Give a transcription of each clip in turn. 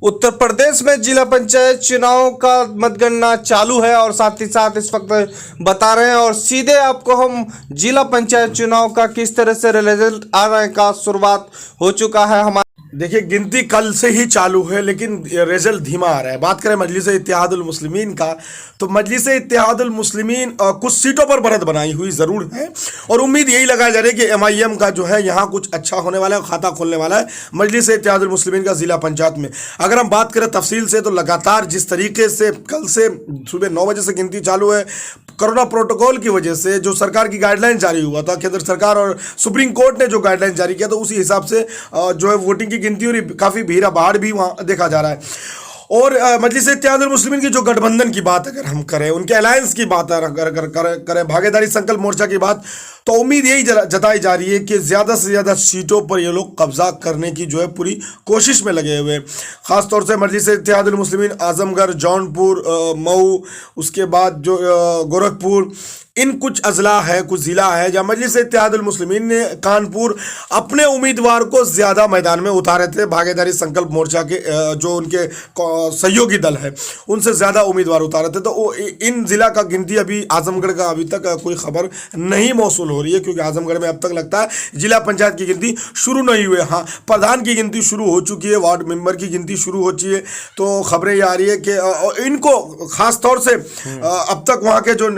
उत्तर प्रदेश में जिला पंचायत चुनाव का मतगणना चालू है और साथ ही साथ इस वक्त बता रहे हैं और सीधे आपको हम जिला पंचायत चुनाव का किस तरह से रिजल्ट आने का शुरुआत हो चुका है। हमारे देखिए, गिनती कल से ही चालू है लेकिन रिजल्ट धीमा आ रहा है। बात करें मजलिस इत्तेहादुल मुस्लिमीन का, तो मजलिस इत्तेहादुल मुस्लिमीन कुछ सीटों पर बढ़त बनाई हुई ज़रूर है और उम्मीद यही लगाई जा रही है कि MIM का जो है यहाँ कुछ अच्छा होने वाला है, खाता खोलने वाला है मजलिस इत्तेहादुल मुस्लिमीन का ज़िला पंचायत में। अगर हम बात करें तफसील से, तो लगातार जिस तरीके से कल से सुबह 9 बजे से गिनती चालू है, कोरोना प्रोटोकॉल की वजह से जो सरकार की गाइडलाइन जारी हुआ था, केंद्र सरकार और सुप्रीम कोर्ट ने जो गाइडलाइन जारी किया, तो उसी हिसाब से जो है वोटिंग की गिनती और काफ़ी भीड़ भाड़ भी वहाँ देखा जा रहा है। और मजलिस इत्तेहादुल मुस्लिमीन की जो गठबंधन की बात अगर हम करें, उनके अलायंस की बात अगर करें, भागीदारी संकल्प मोर्चा की बात, तो उम्मीद यही जताई जा रही है कि ज़्यादा से ज़्यादा सीटों पर ये लोग कब्जा करने की जो है पूरी कोशिश में लगे हुए हैं। ख़ासतौर से मजलिस इत्तेहादुल मुस्लिमीन आजमगढ़, जौनपुर, मऊ, उसके बाद जो गोरखपुर, इन कुछ अजला है, कुछ ज़िला है जहाँ मजलिस इत्तेहादुल मुस्लिमीन ने कानपुर अपने उम्मीदवार को ज़्यादा मैदान में उतारे थे। भागीदारी संकल्प मोर्चा के जो उनके सहयोगी दल है उनसे ज़्यादा उम्मीदवार उतारे थे। तो इन ज़िला का गिनती अभी आजमगढ़ का अभी तक कोई खबर नहीं मौसूल हो रही है, क्योंकि आजमगढ़ में अब तक लगता है जिला पंचायत की गिनती शुरू नहीं हुई है। हाँ, प्रधान की गिनती शुरू हो चुकी है, वार्ड मेंबर की गिनती शुरू हो चुकी है। तो खबरें ये आ रही है कि इनको खास तौर से अब तक वहाँ के जो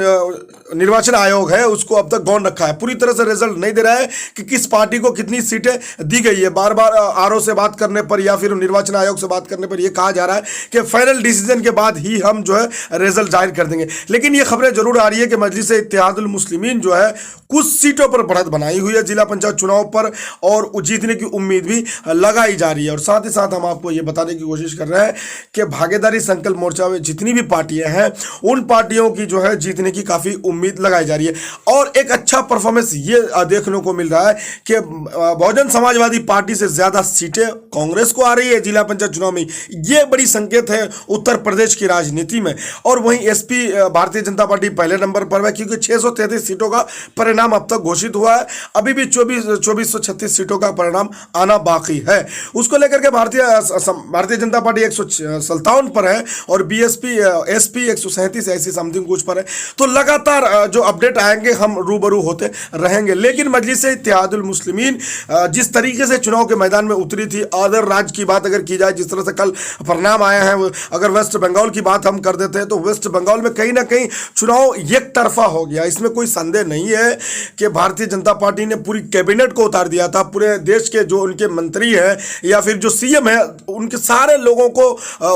निर्वाचन आयोग है उसको अब तक गौन रखा है, पूरी तरह से रिजल्ट नहीं दे रहा है कि किस पार्टी को कितनी सीटें दी गई है। बार बार RO से बात करने पर या फिर निर्वाचन आयोग से बात करने पर यह कहा जा रहा है कि फाइनल डिसीजन के बाद ही हम जो है रिजल्ट जाहिर कर देंगे। लेकिन ये खबरें जरूर आ रही है कि मजलिस इत्तेहादुल मुस्लिमीन जो है कुछ सीटों पर बढ़त बनाई हुई है जिला पंचायत चुनाव पर और जीतने की उम्मीद भी लगाई जा रही है। और साथ ही साथ हम आपको ये बताने की कोशिश कर रहे हैं कि भागीदारी संकल्प मोर्चा में जितनी भी पार्टियां हैं उन पार्टियों की जो है जीतने की काफ़ी उम्मीद लगाई जा रही है। और एक अच्छा परफॉर्मेंस ये देखने को मिल रहा है कि बहुजन समाजवादी पार्टी से ज़्यादा सीटें कांग्रेस को आ रही है जिला पंचायत चुनाव में। ये बड़ी संकेत है उत्तर प्रदेश की राजनीति में। और वहीं SP भारतीय जनता पार्टी पहले नंबर पर है, क्योंकि 633 सीटों का परिणाम अब तक घोषित हुआ है, अभी भी 2436 सीटों का परिणाम आना बाकी है। उसको लेकर के भारतीय जनता पार्टी 157 पर है और SP 137 ऐसी समथिंग कुछ पर है। तो लगातार जो अपडेट आएंगे हम रूबरू होते रहेंगे। लेकिन मजलिस इत्तेहादुल मुस्लिमीन जिस तरीके से चुनाव के मैदान में उतरी थी, अदर राज्य की बात अगर की जाए, जिस तरह से कल परिणाम आए हैं, अगर वेस्ट बंगाल की बात हम कर देते हैं तो वेस्ट बंगाल में कहीं ना कहीं चुनाव एक तरफा हो गया। इसमें कोई संदेह नहीं है कि भारतीय जनता पार्टी ने पूरी कैबिनेट को उतार दिया था। पूरे देश के जो उनके मंत्री हैं या फिर जो CM है उनके सारे लोगों को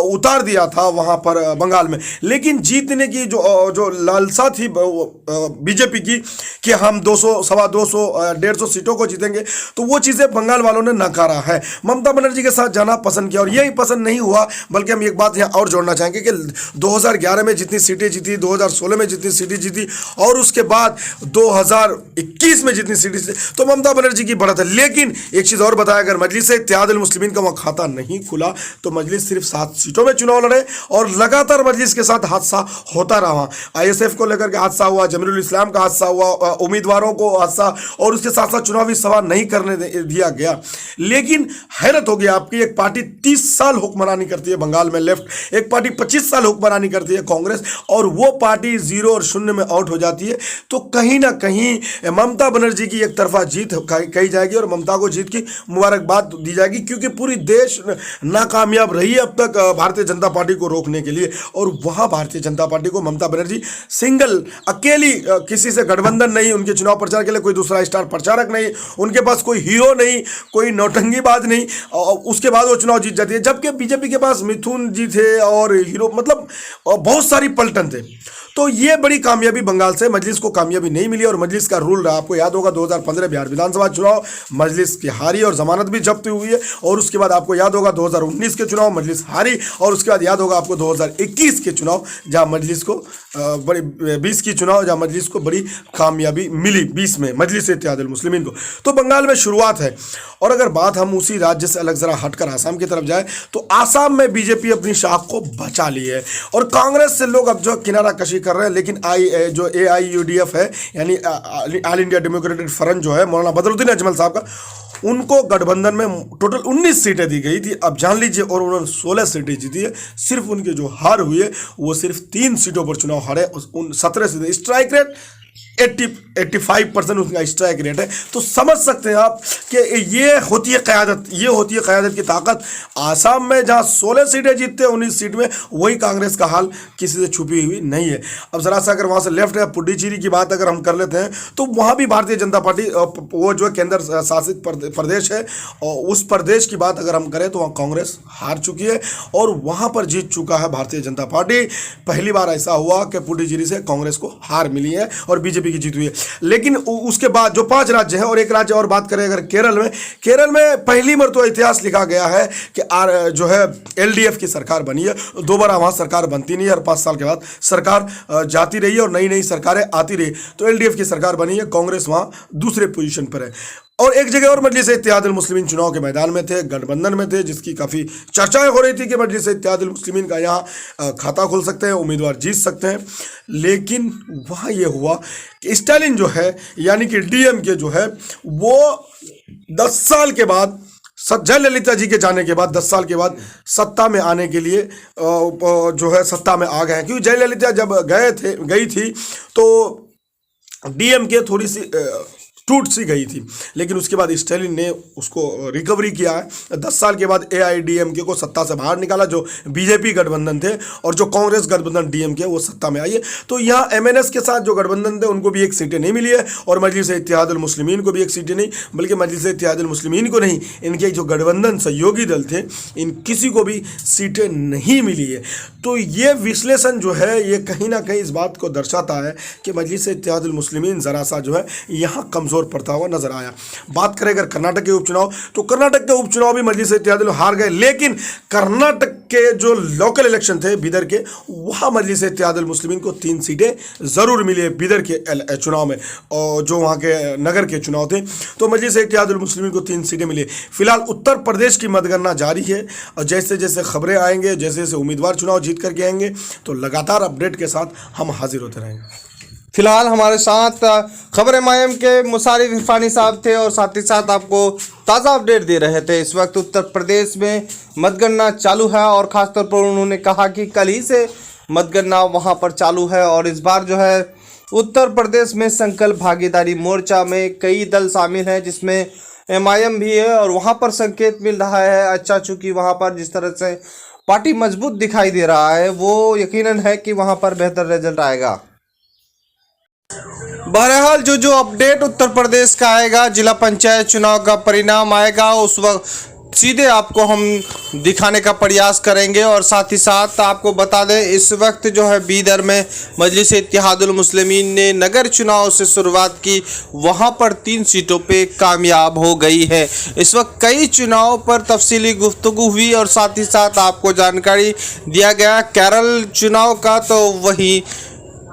उतार दिया था वहां पर बंगाल में। लेकिन जीतने की जो लालसा थी बीजेपी की कि हम 200, 250, 150 सीटों को जीतेंगे, तो वो चीज़ें बंगाल वालों ने नकारा है। ममता बनर्जी के साथ जाना पसंद किया और यही पसंद नहीं हुआ, बल्कि हम एक बात यहाँ और जोड़ना चाहेंगे कि 2011 में जितनी सीटें जीती, 2016 में जितनी सीटें जीती और उसके बाद 2021 में जितनी सीटें जीती, तो ममता बनर्जी की बढ़त है। लेकिन एक चीज़ और बताया, अगर मजलिस इत्तेहादुल मुस्लिमीन का वहाँ खाता नहीं खुला तो मजलिस सिर्फ 7 सीटों में चुनाव लड़े और लगातार मजलिस के साथ हादसा होता रहा। ISF को लेकर के हादसा हुआ, जमीरुल इस्लाम का हादसा हुआ, उम्मीदवारों को हादसा, और उसके साथ साथ चुनावी सभा नहीं करने दिया गया। लेकिन हैरत होगी आपकी, एक पार्टी 30 साल हुक्मरानी करती है बंगाल में लेफ्ट, एक पार्टी 25 साल हुक्मरानी करती है कांग्रेस, और वो पार्टी 0 और 0 में आउट हो जाती है। तो कहीं ना कहीं ममता बनर्जी की एक तरफा जीत कही जाएगी और ममता को जीत की मुबारकबाद दी जाएगी, क्योंकि पूरी देश नाकामयाब रही है अब तक भारतीय जनता पार्टी को रोकने के लिए। और वहाँ भारतीय जनता पार्टी को ममता बनर्जी सिंगल, अकेली, किसी से गठबंधन नहीं, उनके चुनाव प्रचार के लिए कोई दूसरा स्टार प्रचारक नहीं, उनके पास कोई हीरो नहीं, कोई नौटंकीबाज नहीं, उसके बाद वो चुनाव जीत जाती है। जबकि बीजेपी के पास मिथुन जी थे और हीरो, मतलब बहुत सारी पलटन थे। तो ये बड़ी कामयाबी बंगाल से मजलिस को कामयाबी नहीं मिली और मजलिस का रूल रहा। आपको याद होगा 2015 बिहार विधानसभा चुनाव मजलिस की हारी और जमानत भी जब्त हुई है, और उसके बाद आपको याद होगा 2019 के चुनाव मजलिस हारी, और उसके बाद याद होगा आपको 2021 के चुनाव जहां मजलिस को बड़ी 20 की चुनाव जहां मजलिस को बड़ी कामयाबी मिली 20 में मजलिस इत्तेहादुल मुस्लिमीन को। तो बंगाल में शुरुआत है। और अगर बात हम उसी राज्य से अलग जरा हटकर आसाम की तरफ जाए तो आसाम में बीजेपी अपनी शाख को बचा ली है और कांग्रेस से लोग अब जो किनारा कशी कर रहे हैं। लेकिन जो AIUDF है, यानी ऑल इंडिया डेमोक्रेटिक फ्रंट जो है, मौलाना बदरुद्दीन अजमल साहब का, उनको गठबंधन में टोटल 19 सीटें दी गई थी। अब जान लीजिए, और उन्होंने 16 सीटें जीती है। सिर्फ उनके जो हार हुई है वो सिर्फ 3 सीटों पर चुनाव हारे। उन 17 सीटें, स्ट्राइक रेट 85% उनका स्ट्राइक रेट है। तो समझ सकते हैं आप कि ये होती है क़यादत, ये होती है क़यादत की ताकत। आसाम में जहां 16 सीटें जीतते हैं 19 सीट में, वही कांग्रेस का हाल किसी से छुपी हुई नहीं है। अब ज़रा सा अगर वहां से लेफ्ट है पुडुचेरी की बात अगर हम कर लेते हैं, तो वहां भी भारतीय जनता पार्टी, वो जो है केंद्र शासित प्रदेश है, और उस प्रदेश की बात अगर हम करें तो वहाँ कांग्रेस हार चुकी है और वहाँ पर जीत चुका है भारतीय जनता पार्टी। पहली बार ऐसा हुआ कि पुडुचेरी से कांग्रेस को हार मिली है और बीजेपी की जीत हुई है। लेकिन उसके बाद जो 5 राज्य हैं, और एक राज्य और बात करें अगर केरल में पहली मरतबा इतिहास लिखा गया है कि जो है एलडीएफ की सरकार बनी है। दोबारा वहां सरकार बनती नहीं है, हर 5 साल के बाद सरकार जाती रही है और नई नई सरकारें आती रही। तो एलडीएफ की सरकार बनी है, कांग्रेस वहां दूसरे पोजीशन पर है। और एक जगह और मजलिस इत्तेहादुल मुस्लिमीन चुनाव के मैदान में थे, गठबंधन में थे, जिसकी काफ़ी चर्चाएं हो रही थी कि मजलिस इत्तेहादुल मुस्लिमीन का यहाँ खाता खुल सकते हैं, उम्मीदवार जीत सकते हैं। लेकिन वहाँ ये हुआ कि स्टालिन जो है, यानी कि डीएमके जो है, वो 10 साल के बाद, जयललिता जी के जाने के बाद 10 साल के बाद सत्ता में आने के लिए जो है सत्ता में आ गए हैं। क्योंकि जयललिता जब गई थी तो डीएमके थोड़ी सी टूट सी गई थी, लेकिन उसके बाद स्टालिन ने उसको रिकवरी किया है। 10 साल के बाद एआईडीएमके को सत्ता से बाहर निकाला, जो बीजेपी गठबंधन थे, और जो कांग्रेस गठबंधन डीएमके वो सत्ता में आई है। तो यहाँ एमएनएस के साथ जो गठबंधन थे उनको भी 1 सीटें नहीं मिली है, और मजलिस इत्तेहादुल मुस्लिमीन को भी 1 सीटें नहीं, बल्कि मजलिस इत्तेहादुल मुस्लिमीन को नहीं, इनके जो गठबंधन सहयोगी दल थे, इन किसी को भी सीटें नहीं मिली है। तो ये विश्लेषण जो है ये कहीं ना कहीं इस बात को दर्शाता है कि मजलिस इत्तेहादुल मुस्लिमीन ज़रा सा जो है यहाँ कमज़ोर पड़ता हुआ नजर आया। बात करें अगर कर्नाटक के उपचुनाव, तो कर्नाटक के उपचुनाव भी मजलिस इत्तेहादुल हार गए, लेकिन कर्नाटक के जो लोकल इलेक्शन थे बीदर के, वहाँ मजलिस इत्तेहादुल मुस्लिमीन को 3 सीटें ज़रूर मिली है बीदर के चुनाव में, और जो वहाँ के नगर के चुनाव थे, तो मजलिस इत्तेहादुल मुस्लिमीन को 3 सीटें मिली। फिलहाल उत्तर प्रदेश की मतगणना जारी है, और जैसे जैसे खबरें आएंगे, जैसे जैसे उम्मीदवार चुनाव जीत करके आएंगे, तो लगातार अपडेट के साथ हम हाजिर होते रहेंगे। फिलहाल हमारे साथ खबर मायम के मुसारिफ इरफानी साहब थे और साथ ही साथ आपको ताज़ा अपडेट दे रहे थे। इस वक्त उत्तर प्रदेश में मतगणना चालू है और ख़ासतौर पर उन्होंने कहा कि कल ही से मतगणना वहां पर चालू है, और इस बार जो है उत्तर प्रदेश में संकल्प भागीदारी मोर्चा में कई दल शामिल हैं, जिसमें एमआईएम भी है, और वहां पर संकेत मिल रहा है अच्छा, चूँकि वहां पर जिस तरह से पार्टी मजबूत दिखाई दे रहा है, वो यकीनन है कि वहां पर बेहतर रिजल्ट आएगा। बहरहाल जो अपडेट उत्तर प्रदेश का आएगा, जिला पंचायत चुनाव का परिणाम आएगा, उस वक्त सीधे आपको हम दिखाने का प्रयास करेंगे। और साथ ही साथ आपको बता दें, इस वक्त जो है बीदर में मजलिस इत्तेहादुल मुस्लिमीन ने नगर चुनाव से शुरुआत की, वहां पर 3 सीटों पे कामयाब हो गई है। इस वक्त कई चुनाव पर तफसीली गुफ्तगू हुई और साथ ही साथ आपको जानकारी दिया गया केरल चुनाव का, तो वही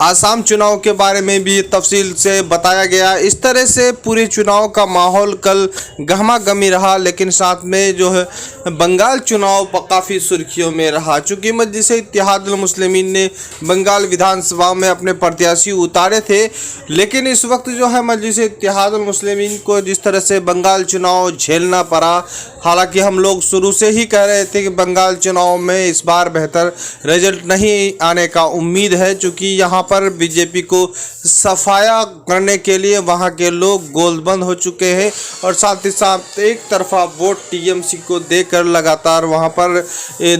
आसाम चुनाव के बारे में भी तफसील से बताया गया। इस तरह से पूरे चुनाव का माहौल कल गहमा गहमी रहा, लेकिन साथ में जो है बंगाल चुनाव काफ़ी सुर्खियों में रहा। चूँकि मजलिस इत्तेहादुल मुस्लिमीन ने बंगाल विधानसभा में अपने प्रत्याशी उतारे थे, लेकिन इस वक्त जो है मजलिस इत्तेहादुल मुस्लिमीन को जिस तरह से बंगाल चुनाव झेलना पड़ा, हालांकि हम लोग शुरू से ही कह रहे थे कि बंगाल चुनाव में इस बार बेहतर रिजल्ट नहीं आने का उम्मीद है, चूँकि यहाँ पर बीजेपी को सफाया करने के लिए वहां के लोग गोलबंद हो चुके हैं, और साथ ही साथ एक तरफा वोट टीएमसी को देकर लगातार वहां पर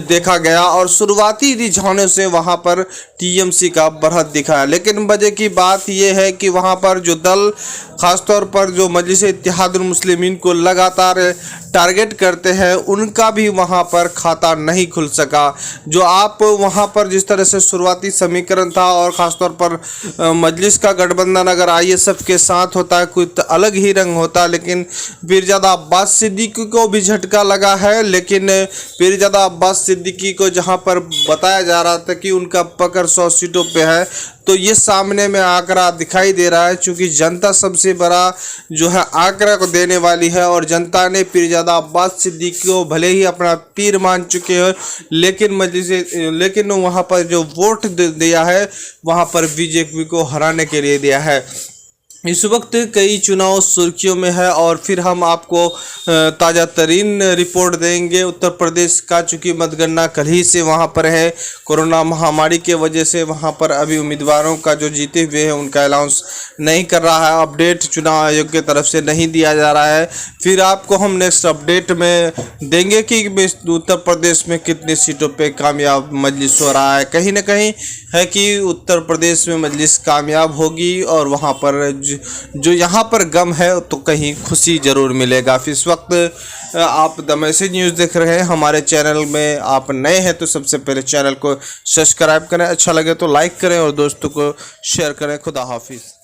देखा गया, और शुरुआती रुझानों से वहां पर टीएमसी का बढ़त दिखाया। लेकिन वजह की बात यह है कि वहां पर जो दल ख़ासतौर पर जो मजलिस इत्तेहादुल मुस्लिमीन को लगातार टारगेट करते हैं, उनका भी वहां पर खाता नहीं खुल सका। जो आप वहां पर जिस तरह से शुरुआती समीकरण था, और ख़ासतौर पर मजलिस का गठबंधन अगर आईएसएफ के साथ होता है कुछ अलग ही रंग होता, लेकिन पीरजादा अब्बास सिद्दीकी को भी झटका लगा है। लेकिन पीरजादा अब्बास सिद्दीकी को जहां पर बताया जा रहा था कि उनका पकड़ 100 सीटों पे है, तो ये सामने में आंकड़ा दिखाई दे रहा है, क्योंकि जनता सबसे बड़ा जो है आंकड़ा को देने वाली है, और जनता ने पीरजादा अब्बास सिद्दीकी को भले ही अपना पीर मान चुके हैं, लेकिन वहाँ पर जो वोट दिया है वहाँ पर बीजेपी को हराने के लिए दिया है। इस वक्त कई चुनाव सुर्खियों में है और फिर हम आपको ताज़ा तरीन रिपोर्ट देंगे उत्तर प्रदेश का, चूँकि मतगणना कल ही से वहां पर है। कोरोना महामारी के वजह से वहां पर अभी उम्मीदवारों का जो जीते हुए हैं उनका अनाउंस नहीं कर रहा है, अपडेट चुनाव आयोग की तरफ से नहीं दिया जा रहा है। फिर आपको हम नेक्स्ट अपडेट में देंगे कि उत्तर प्रदेश में कितनी सीटों पे कामयाब मजलिस हो रहा है। कहीं ना कहीं है कि उत्तर प्रदेश में मजलिस कामयाब होगी और वहाँ पर जो यहाँ पर गम है तो कहीं खुशी ज़रूर मिलेगा। फिर इस वक्त आप द मैसेज न्यूज़ देख रहे हैं। हमारे चैनल में आप नए हैं तो सबसे पहले चैनल को सब्सक्राइब करें, अच्छा लगे तो लाइक करें और दोस्तों को शेयर करें। खुदा हाफिज़।